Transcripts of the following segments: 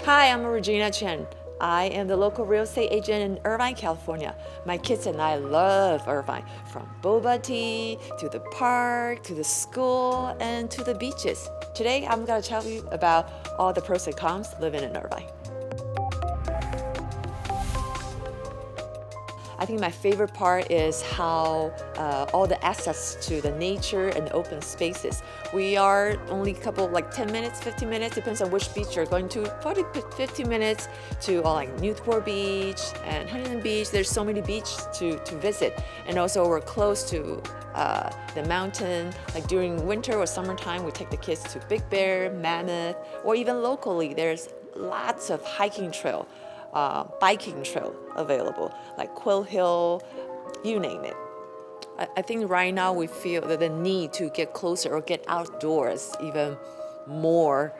Hi, I'm Regina Chen. I am the local real estate agent in Irvine, California. My kids and I love Irvine, from boba tea to the park to the school and to the beaches. Today, I'm going to tell you about all the pros and cons living in Irvine. I think my favorite part is how all the access to the nature and open spaces. We are only a couple, like 10 minutes, 15 minutes, depends on which beach you're going to, probably 15 minutes to like Newport Beach and Huntington Beach. There's so many beaches to visit. And also we're close to the mountain. Like during winter or summertime, we take the kids to Big Bear, Mammoth, or even locally, there's lots of hiking trail. Biking trail available, like Quill Hill, you name it. I think right now we feel that the need to get closer or get outdoors even more,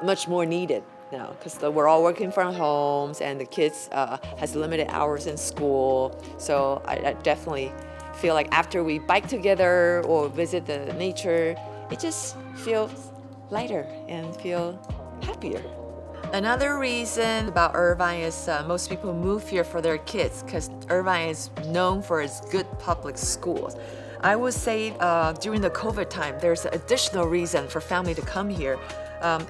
much more needed now, because we're all working from homes and the kids has limited hours in school. So I definitely feel like after we bike together or visit the nature, it just feels lighter and feel happier. Another reason about Irvine is most people move here for their kids because Irvine is known for its good public schools. I would say during the COVID time, there's an additional reason for family to come here.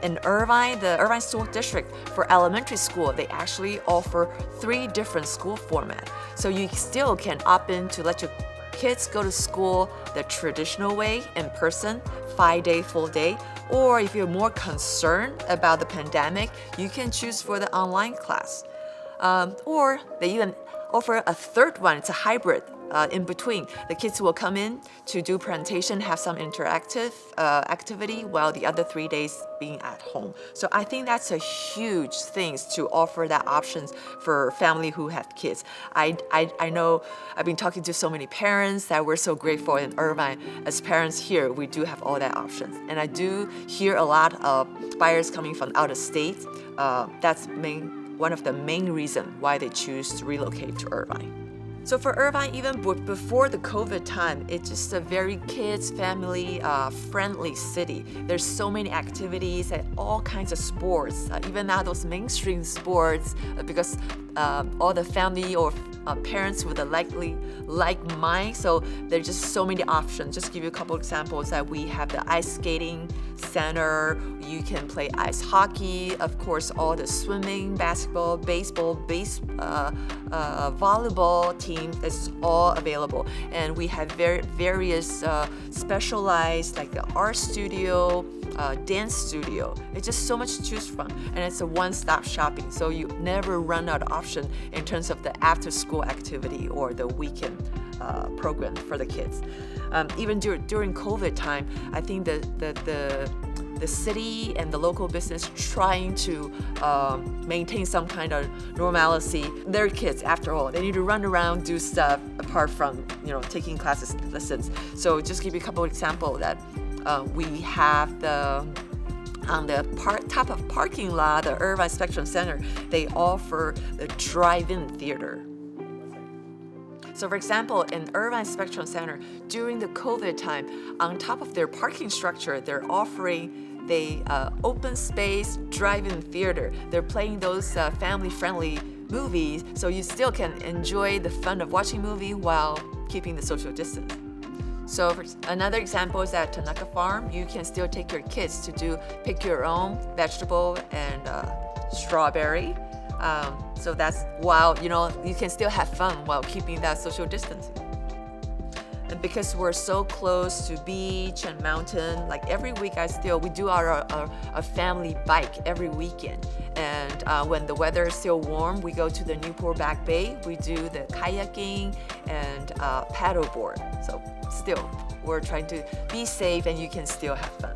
In Irvine, the Irvine School District, for elementary school, they actually offer 3 different school formats. So you still can opt in to let your kids go to school the traditional way in person, 5-day full day, or if you're more concerned about the pandemic, you can choose for the online class. Or they even offer a third one, it's a hybrid in between. The kids will come in to do presentation, have some interactive activity, while the other 3 days being at home. So I think that's a huge thing to offer that options for family who have kids. I know I've been talking to so many parents that we're so grateful in Irvine. As parents here, we do have all that options. And I do hear a lot of buyers coming from out of state. That's one of the main reasons why they choose to relocate to Irvine. So for Irvine, even before the COVID time, it's just a very kids, family friendly city. There's so many activities and all kinds of sports, even now those mainstream sports, because all the family or parents with a like mind. So there's just so many options. Just give you a couple examples that we have the ice skating center. You can play ice hockey, of course, all the swimming, basketball, baseball, volleyball team is all available. And we have various specialized like the art studio, dance studio. It's just so much to choose from, and it's a one-stop shopping. So you never run out of option in terms of the after-school activity or the weekend program for the kids. Even during COVID time, I think the city and the local business trying to maintain some kind of normalcy. They're kids, after all. They need to run around, do stuff apart from taking classes, lessons. So just give you a couple of examples that we have on the top of parking lot, the Irvine Spectrum Center, they offer the drive-in theater. So for example, in Irvine Spectrum Center, during the COVID time, on top of their parking structure, they're offering the open space drive-in theater. They're playing those family-friendly movies, so you still can enjoy the fun of watching a movie while keeping the social distance. So another example is at Tanaka Farm. You can still take your kids to pick your own vegetable and strawberry. So that's while you can still have fun while keeping that social distancing. And because we're so close to beach and mountain, like every week we do our family bike every weekend. And when the weather is still warm, we go to the Newport Back Bay. We do the kayaking and paddleboard. So still, we're trying to be safe and you can still have fun.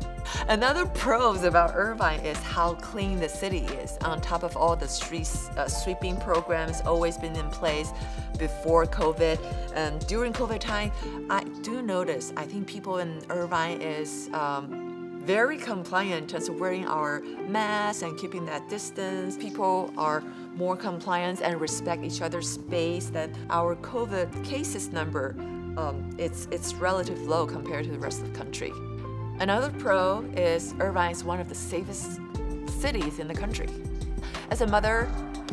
Another pros about Irvine is how clean the city is. On top of all the street sweeping programs always been in place before COVID. And during COVID time, I do notice, I think people in Irvine is very compliant in terms of wearing our masks and keeping that distance. People are more compliant and respect each other's space. That our COVID cases number, it's relatively low compared to the rest of the country. Another pro is Irvine is one of the safest cities in the country. As a mother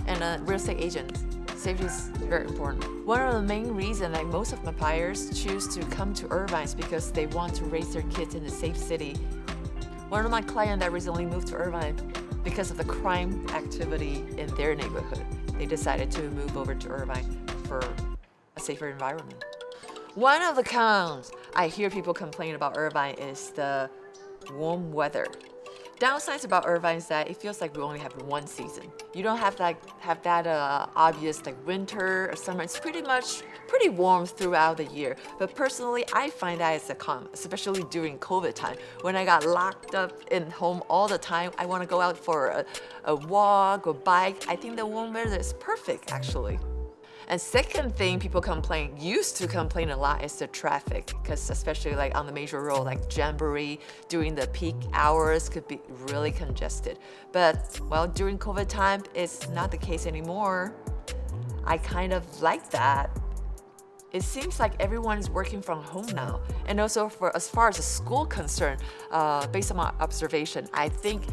and a real estate agent, safety is very important. One of the main reasons that most of my buyers choose to come to Irvine is because they want to raise their kids in a safe city. One of my clients that recently moved to Irvine, because of the crime activity in their neighborhood, they decided to move over to Irvine for a safer environment. One of the cons I hear people complain about Irvine is the warm weather. Downsides about Irvine is that it feels like we only have one season. You don't have that obvious winter or summer. It's pretty warm throughout the year. But personally, I find that it's a con, especially during COVID time. When I got locked up in home all the time, I want to go out for a walk or bike. I think the warm weather is perfect, actually. And second thing people used to complain a lot is the traffic, because especially on the major road like Jamboree during the peak hours could be really congested. But during COVID time, it's not the case anymore. I kind of like that. It seems like everyone is working from home now. And also as far as the school concerned, based on my observation, I think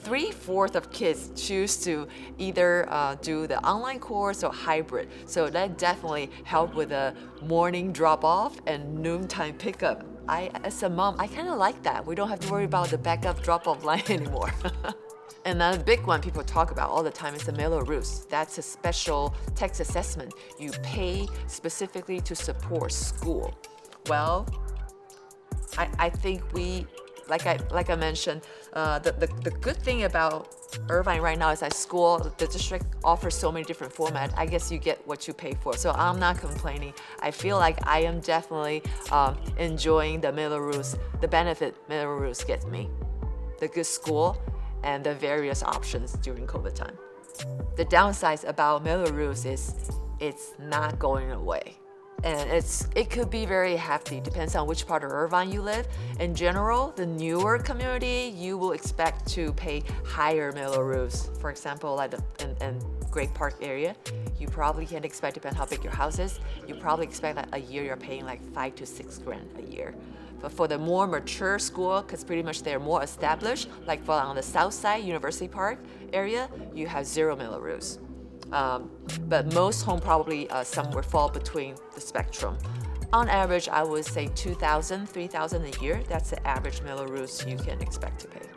3/4 of kids choose to either do the online course or hybrid. So that definitely helped with the morning drop-off and noontime pickup. As a mom, I kind of like that. We don't have to worry about the backup drop-off line anymore. Another big one people talk about all the time is the Mello-Roos. That's a special tax assessment. You pay specifically to support school. Well, I think like I mentioned, the good thing about Irvine right now is that the district offers so many different formats. I guess you get what you pay for. So I'm not complaining. I feel like I am definitely enjoying the Mello-Roos, the benefit Mello-Roos gets me, the good school, and the various options during COVID time. The downsides about Mello-Roos is it's not going away. And it could be very hefty, depends on which part of Irvine you live. In general, the newer community, you will expect to pay higher Mello-Roos. For example, in Great Park area, you probably can expect, depending on how big your house is, you probably expect that a year you're paying $5,000 to $6,000 a year. But for the more mature school, because pretty much they're more established, like on the south side, University Park area, you have 0 Mello-Roos. But most home probably somewhere fall between the spectrum. On average, I would say $2,000, $3,000 a year. That's the average Mello-Roos you can expect to pay.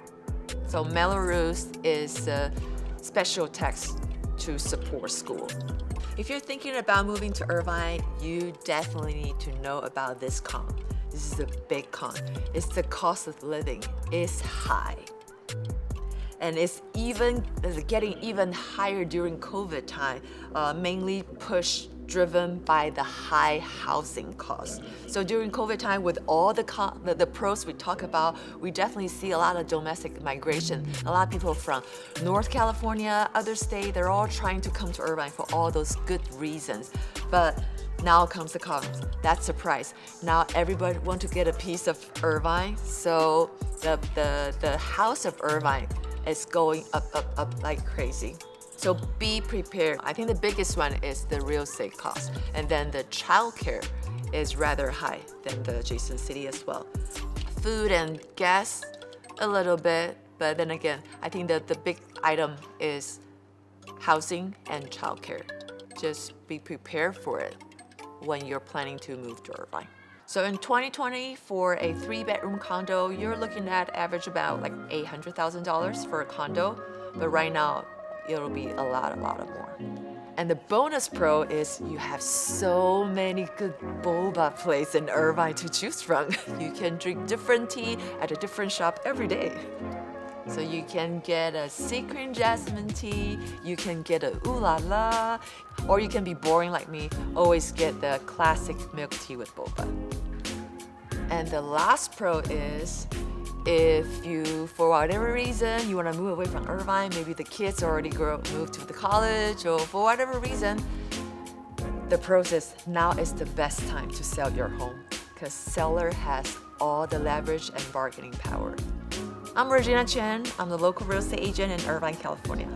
So Mello-Roos is a special tax to support school. If you're thinking about moving to Irvine, you definitely need to know about this con. This is a big con. It's the cost of living is high. And it's getting even higher during COVID time, mainly driven by the high housing costs. So during COVID time, with all the pros we talk about, we definitely see a lot of domestic migration. A lot of people from North California, other states, they're all trying to come to Irvine for all those good reasons. But now comes the cons. That's the price. Now everybody want to get a piece of Irvine, so the house of Irvine is going up like crazy. So be prepared. I think the biggest one is the real estate cost. And then the childcare is rather high than the adjacent city as well. Food and gas, a little bit. But then again, I think that the big item is housing and childcare. Just be prepared for it when you're planning to move to Irvine. So in 2020, for a 3-bedroom condo, you're looking at average about $800,000 for a condo. But right now, it'll be a lot more. And the bonus pro is you have so many good boba places in Irvine to choose from. You can drink different tea at a different shop every day. So you can get a sea cream jasmine tea, you can get a ooh la la, or you can be boring like me, always get the classic milk tea with boba. And the last pro is, if you, for whatever reason, you want to move away from Irvine, maybe the kids already moved to the college, or for whatever reason, the process now is the best time to sell your home, because seller has all the leverage and bargaining power. I'm Regina Chen. I'm the local real estate agent in Irvine, California.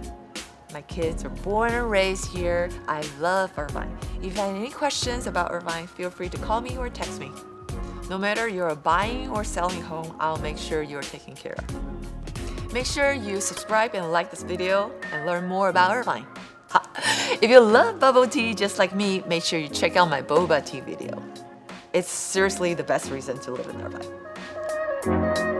My kids are born and raised here. I love Irvine. If you have any questions about Irvine, feel free to call me or text me. No matter you're buying or selling home, I'll make sure you're taken care of. make sure you subscribe and like this video and learn more about Irvine. If you love bubble tea just like me, make sure you check out my boba tea video. It's seriously the best reason to live in Irvine.